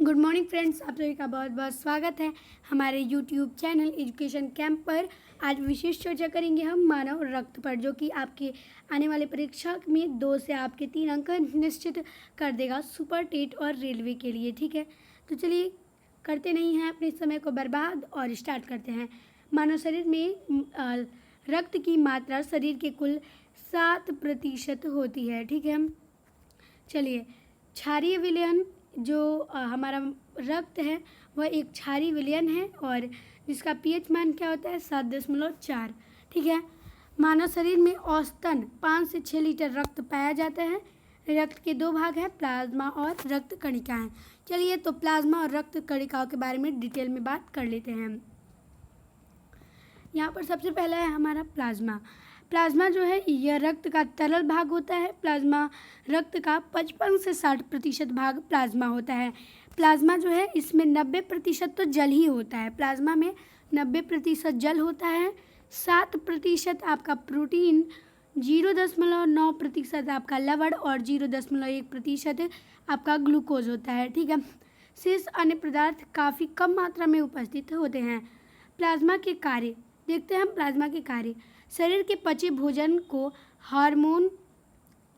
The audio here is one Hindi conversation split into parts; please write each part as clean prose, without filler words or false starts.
गुड मॉर्निंग फ्रेंड्स, आप सभी का बहुत बहुत स्वागत है हमारे यूट्यूब चैनल एजुकेशन कैंप पर। आज विशेष चर्चा करेंगे हम मानव रक्त पर, जो कि आपके आने वाले परीक्षा में 2 से आपके 3 अंक निश्चित कर देगा सुपर टेट और रेलवे के लिए। ठीक है, तो चलिए करते नहीं हैं अपने समय को बर्बाद और स्टार्ट करते हैं। मानव शरीर में रक्त की मात्रा शरीर के कुल 7% होती है। ठीक है, चलिए क्षारीय विलयन जो हमारा रक्त है वह एक क्षारीय विलयन है और जिसका पीएच मान क्या होता है 7.4। ठीक है, मानव शरीर में औसतन 5 से 6 लीटर रक्त पाया जाता है। रक्त के 2 भाग हैं, प्लाज्मा और रक्त कणिकाएं। चलिए तो प्लाज्मा और रक्त कणिकाओं के बारे में डिटेल में बात कर लेते हैं। यहाँ पर सबसे पहला है हमारा प्लाज्मा। प्लाज्मा जो है यह रक्त का तरल भाग होता है। प्लाज्मा रक्त का 55 से 60% भाग प्लाज्मा होता है। प्लाज्मा जो है इसमें 90% तो जल ही होता है। प्लाज्मा में 90% जल होता है, 7% आपका प्रोटीन, 0.9% आपका लवण और 0.1% आपका ग्लूकोज होता है। ठीक है, शेष अन्य पदार्थ काफ़ी कम मात्रा में उपस्थित होते हैं। प्लाज्मा के कार्य देखते हैं हम। प्लाज्मा के कार्य शरीर के पचे भोजन को हार्मोन,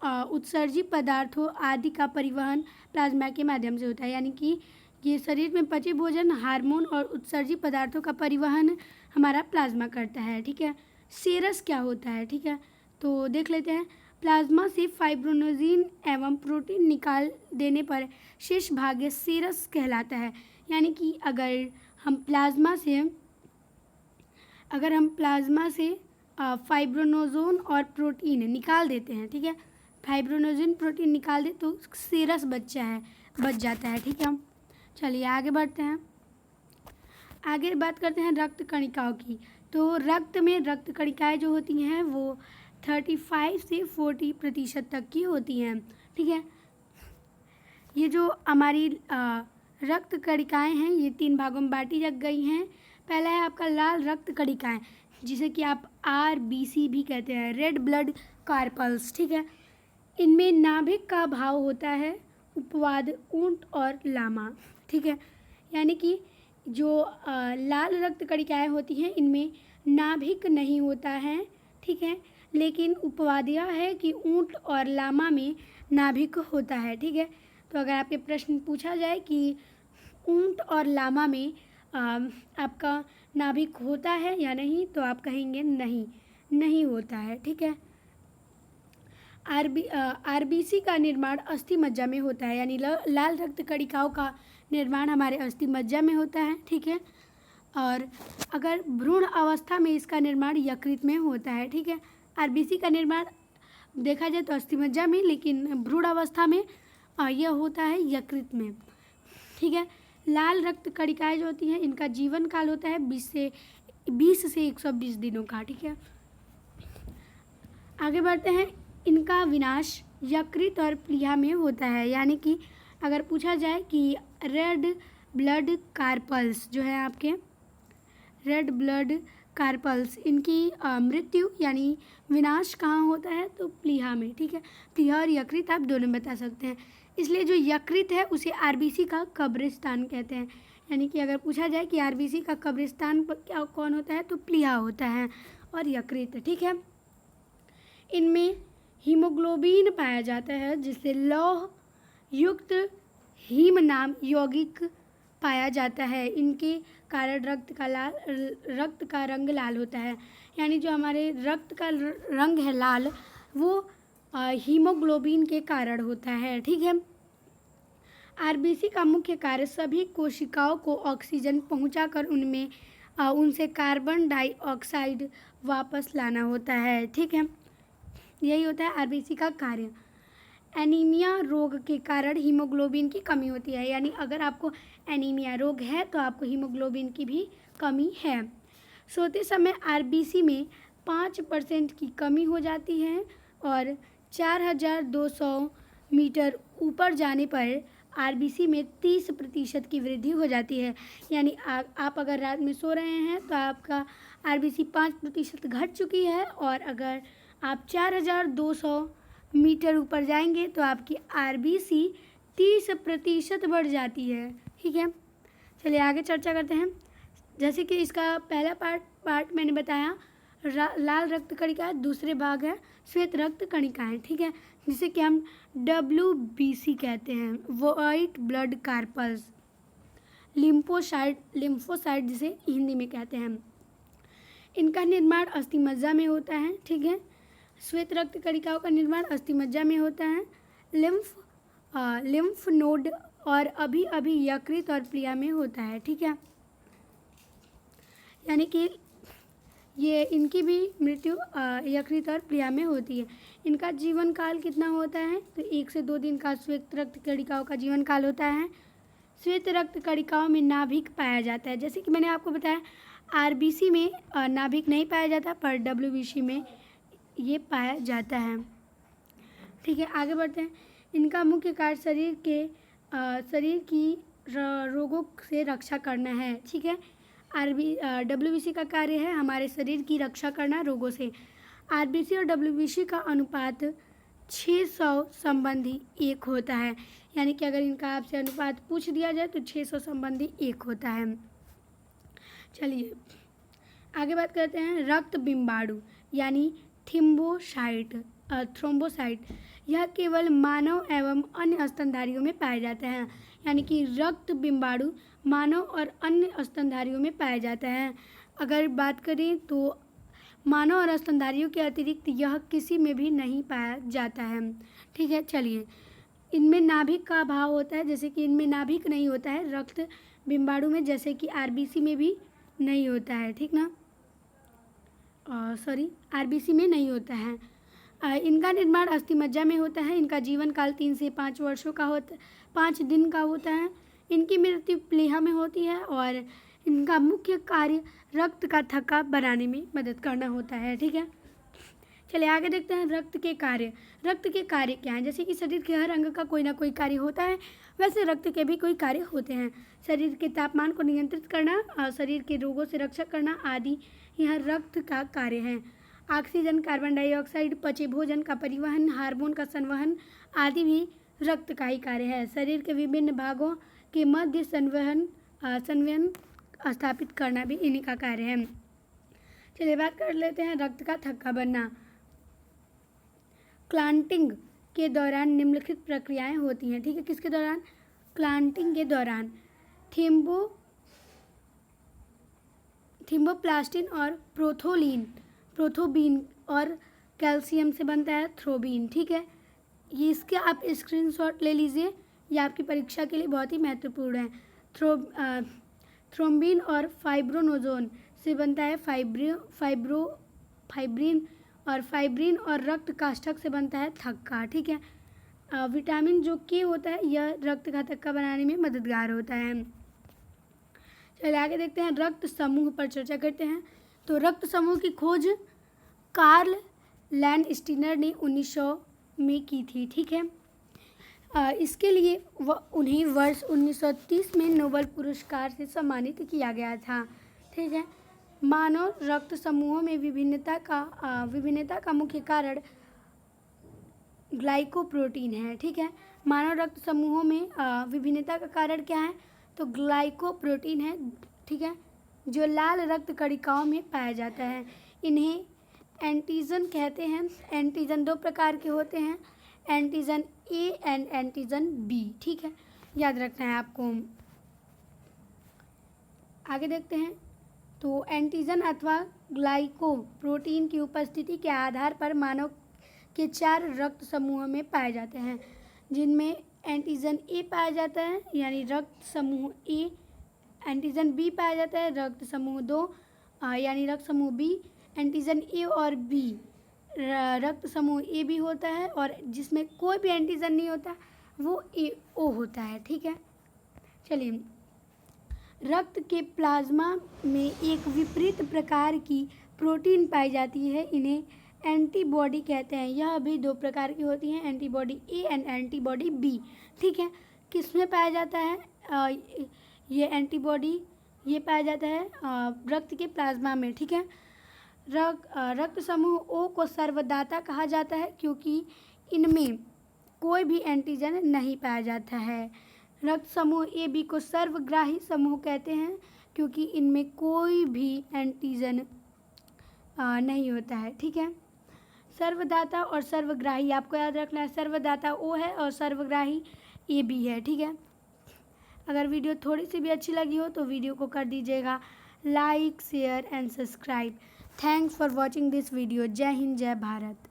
उत्सर्जित पदार्थों आदि का परिवहन प्लाज्मा के माध्यम से होता है। यानी कि ये शरीर में पचे भोजन, हार्मोन और उत्सर्जित पदार्थों का परिवहन हमारा प्लाज्मा करता है। ठीक है, सेरस क्या होता है? ठीक है, तो देख लेते हैं। प्लाज्मा से फाइब्रोनोजिन एवं प्रोटीन निकाल देने पर शेष भाग सेरस कहलाता है। यानी कि अगर हम प्लाज्मा से फाइब्रोनोजोन और प्रोटीन निकाल देते हैं, ठीक है, फाइब्रोनोजन प्रोटीन निकाल दे तो सेरस बच जाता है। ठीक है, चलिए आगे बढ़ते हैं। आगे बात करते हैं रक्त कणिकाओं की। तो रक्त में रक्त कणिकाएं जो होती हैं वो 35 से 40% तक की होती हैं। ठीक है, ये जो हमारी रक्त कणिकाएं हैं ये 3 भागों में बांटी जा गई हैं। पहला है आपका लाल रक्त कणिकाएं, जिसे कि आप RBC भी कहते हैं, रेड ब्लड कार्पल्स। ठीक है, इनमें नाभिक का भाव होता है उपवाद, ऊंट और लामा। ठीक है, यानी कि जो लाल रक्त कणिकाएं होती हैं इनमें नाभिक नहीं होता है। ठीक है, लेकिन उपवाद यह है कि ऊंट और लामा में नाभिक होता है। ठीक है, तो अगर आपके प्रश्न पूछा जाए कि ऊंट और लामा में आपका नाभिक होता है या नहीं, तो आप कहेंगे नहीं होता है। ठीक है, RBC का निर्माण अस्थि मज्जा में होता है। यानी लाल रक्त कणिकाओं का निर्माण हमारे अस्थि मज्जा में होता है। ठीक है, और अगर भ्रूण अवस्था में इसका निर्माण यकृत में होता है। ठीक है, RBC का निर्माण देखा जाए तो अस्थि मज्जा में, लेकिन भ्रूण अवस्था में यह होता है यकृत में। ठीक है, लाल रक्त कणिकाएं जो होती हैं इनका जीवन काल होता है 20 से 120 दिनों का। ठीक है, आगे बढ़ते हैं। इनका विनाश यकृत और प्लीहा में होता है। यानी कि अगर पूछा जाए कि रेड ब्लड कार्पल्स जो है आपके रेड ब्लड कार्पल्स, इनकी मृत्यु यानी विनाश कहाँ होता है, तो प्लीहा में। ठीक है, प्लीहा और यकृत आप दोनों बता सकते हैं। इसलिए जो यकृत है उसे RBC का कब्रिस्तान कहते हैं। यानी कि अगर पूछा जाए कि RBC का कब्रिस्तान क्या कौन होता है, तो प्लीहा होता है और यकृत। ठीक है, इनमें हीमोग्लोबिन पाया जाता है, जिससे लौह युक्त हीम नाम यौगिक पाया जाता है। इनके कारण रक्त का रंग लाल होता है। यानी जो हमारे रक्त का रंग है लाल, वो हीमोग्लोबिन के कारण होता है। ठीक है, RBC का मुख्य कार्य सभी कोशिकाओं को ऑक्सीजन पहुंचाकर उनसे कार्बन डाइऑक्साइड वापस लाना होता है। ठीक है, यही होता है RBC का कार्य। एनीमिया रोग के कारण हीमोग्लोबिन की कमी होती है। यानी अगर आपको एनीमिया रोग है तो आपको हीमोग्लोबिन की भी कमी है। सोते समय RBC में 5% की कमी हो जाती है और 4200 मीटर ऊपर जाने पर RBC में 30% की वृद्धि हो जाती है। यानी आप अगर रात में सो रहे हैं तो आपका RBC 5% घट चुकी है, और अगर आप 4200 मीटर ऊपर जाएंगे तो आपकी RBC 30% बढ़ जाती है। ठीक है, चलिए आगे चर्चा करते हैं। जैसे कि इसका पहला पार्ट मैंने बताया लाल रक्त कणिका, दूसरे भाग है श्वेत रक्त कणिकाएँ, ठीक है, जिसे कि हम WBC कहते हैं, वाइट ब्लड कार्पल्स, लिम्फोसाइट जिसे हिंदी में कहते हैं। इनका निर्माण अस्थिमज्जा में होता है, ठीक है, श्वेत रक्त कणिकाओं का निर्माण अस्थिमज्जा में होता है। लिम्फ नोड और अभी यकृत और प्लिया में होता है, ठीक है, यानी कि ये इनकी भी मृत्यु यकृत और प्लिया में होती है। इनका जीवन काल कितना होता है? तो 1 से 2 दिन का श्वेत रक्त कणिकाओं का जीवन काल होता है। श्वेत रक्त कणिकाओं में नाभिक पाया जाता है, जैसे कि मैंने आपको बताया RBC में नाभिक नहीं पाया जाता, पर WBC में ये पाया जाता है, ठीक है। आगे बढ़ते हैं। इनका मुख्य कार्य शरीर की रोगों से रक्षा करना है, ठीक है। WBC का कार्य है हमारे शरीर की रक्षा करना रोगों से। RBC और WBC का अनुपात 600 संबंधी 1 होता है, यानी कि अगर इनका आपसे अनुपात पूछ दिया जाए तो 600 संबंधी 1 होता है। चलिए आगे बात करते हैं। रक्त बिम्बाणु यानी थ्रोम्बोसाइट, यह केवल मानव एवं अन्य स्तनधारियों में पाए जाते हैं, यानी कि रक्त बिम्बाणु मानव और अन्य स्तनधारियों में पाया जाता है। अगर बात करें तो मानव और स्तनधारियों के अतिरिक्त यह किसी में भी नहीं पाया जाता है, ठीक है। चलिए, इनमें नाभिक का अभाव होता है, जैसे कि इनमें नाभिक नहीं होता है रक्त बिम्बाणु में, जैसे कि RBC में भी नहीं होता है, ठीक ना, RBC में नहीं होता है। इनका निर्माण अस्थिमज्जा में होता है। इनका जीवन काल 3 से 5 वर्षों का 5 दिन का होता है। इनकी मृत्यु प्लीहा में होती है और इनका मुख्य कार्य रक्त का थक्का बनाने में मदद करना होता है, ठीक है। चलिए आगे देखते हैं रक्त के कार्य। रक्त के कार्य क्या हैं? जैसे कि शरीर के हर अंग का कोई ना कोई कार्य होता है, वैसे रक्त के भी कोई कार्य होते हैं। शरीर के तापमान को नियंत्रित करना, शरीर के रोगों से रक्षा करना आदि यह रक्त का कार्य है। ऑक्सीजन, कार्बन डाइऑक्साइड, पचे भोजन का परिवहन, हार्मोन का संवहन आदि भी रक्त का ही कार्य है। शरीर के विभिन्न भागों के मध्य संवहन स्थापित करना भी इन्हीं का कार्य है। चलिए बात कर लेते हैं रक्त का थक्का बनना। क्लांटिंग के दौरान निम्नलिखित प्रक्रियाएं होती हैं, ठीक है। किसके दौरान? क्लांटिंग के दौरान थीम्बोप्लास्टिन और प्रोथोबीन और कैल्शियम से बनता है थ्रोबीन, ठीक है। ये इसके आप स्क्रीनशॉट ले लीजिए, ये आपकी परीक्षा के लिए बहुत ही महत्वपूर्ण है। थ्रोम्बिन और फाइब्रोनोजोन से बनता है फाइब्रिन और रक्त काष्ठक से बनता है थक्का, ठीक है। विटामिन जो के होता है यह रक्त का थक्का बनाने में मददगार होता है। चलिए आगे देखते हैं, रक्त समूह पर चर्चा करते हैं। तो रक्त समूह की खोज कार्ल लैंडस्टीनर ने 1900 में की थी, ठीक है। इसके लिए उन्हें वर्ष 1930 में नोबेल पुरस्कार से सम्मानित किया गया था, ठीक है। मानव रक्त समूहों में विभिन्नता का मुख्य कारण ग्लाइकोप्रोटीन है, ठीक है। मानव रक्त समूहों में विभिन्नता का कारण क्या है? तो ग्लाइकोप्रोटीन है, ठीक है, जो लाल रक्त कणिकाओं में पाया जाता है। इन्हें एंटीजन कहते हैं। एंटीजन 2 प्रकार के होते हैं, antigen A and antigen B, ठीक है, याद रखना है आपको। आगे देखते हैं। तो एंटीजन अथवा ग्लाइकोप्रोटीन की उपस्थिति के आधार पर मानव के 4 रक्त समूहों में पाए जाते हैं, जिनमें एंटीजन A पाया जाता है, यानी रक्त समूह A। एंटीजन B पाया जाता है, रक्त समूह 2 यानी रक्त समूह B। एंटीजन A और B रक्त समूह A भी होता है, और जिसमें कोई भी एंटीजन नहीं होता वो AO होता है, ठीक है। चलिए, रक्त के प्लाज्मा में एक विपरीत प्रकार की प्रोटीन पाई जाती है, इन्हें एंटीबॉडी कहते हैं। यह भी 2 प्रकार की होती हैं, antibody A and antibody B, ठीक है। किसमें पाया जाता है ये एंटीबॉडी? ये पाया जाता है रक्त के प्लाज्मा में, ठीक है। रक्त समूह O को सर्वदाता कहा जाता है, क्योंकि इनमें कोई भी एंटीजन नहीं पाया जाता है। रक्त समूह ए बी को सर्वग्राही समूह कहते हैं क्योंकि इनमें कोई भी एंटीजन नहीं होता है। ठीक है, सर्वदाता और सर्वग्राही आपको याद रखना है, सर्वदाता ओ है और सर्वग्राही ए बी है। ठीक है, अगर वीडियो थोड़ी सी भी अच्छी लगी हो तो वीडियो को कर दीजिएगा like, share and subscribe. Thanks for watching this video. जय हिंद, जय भारत।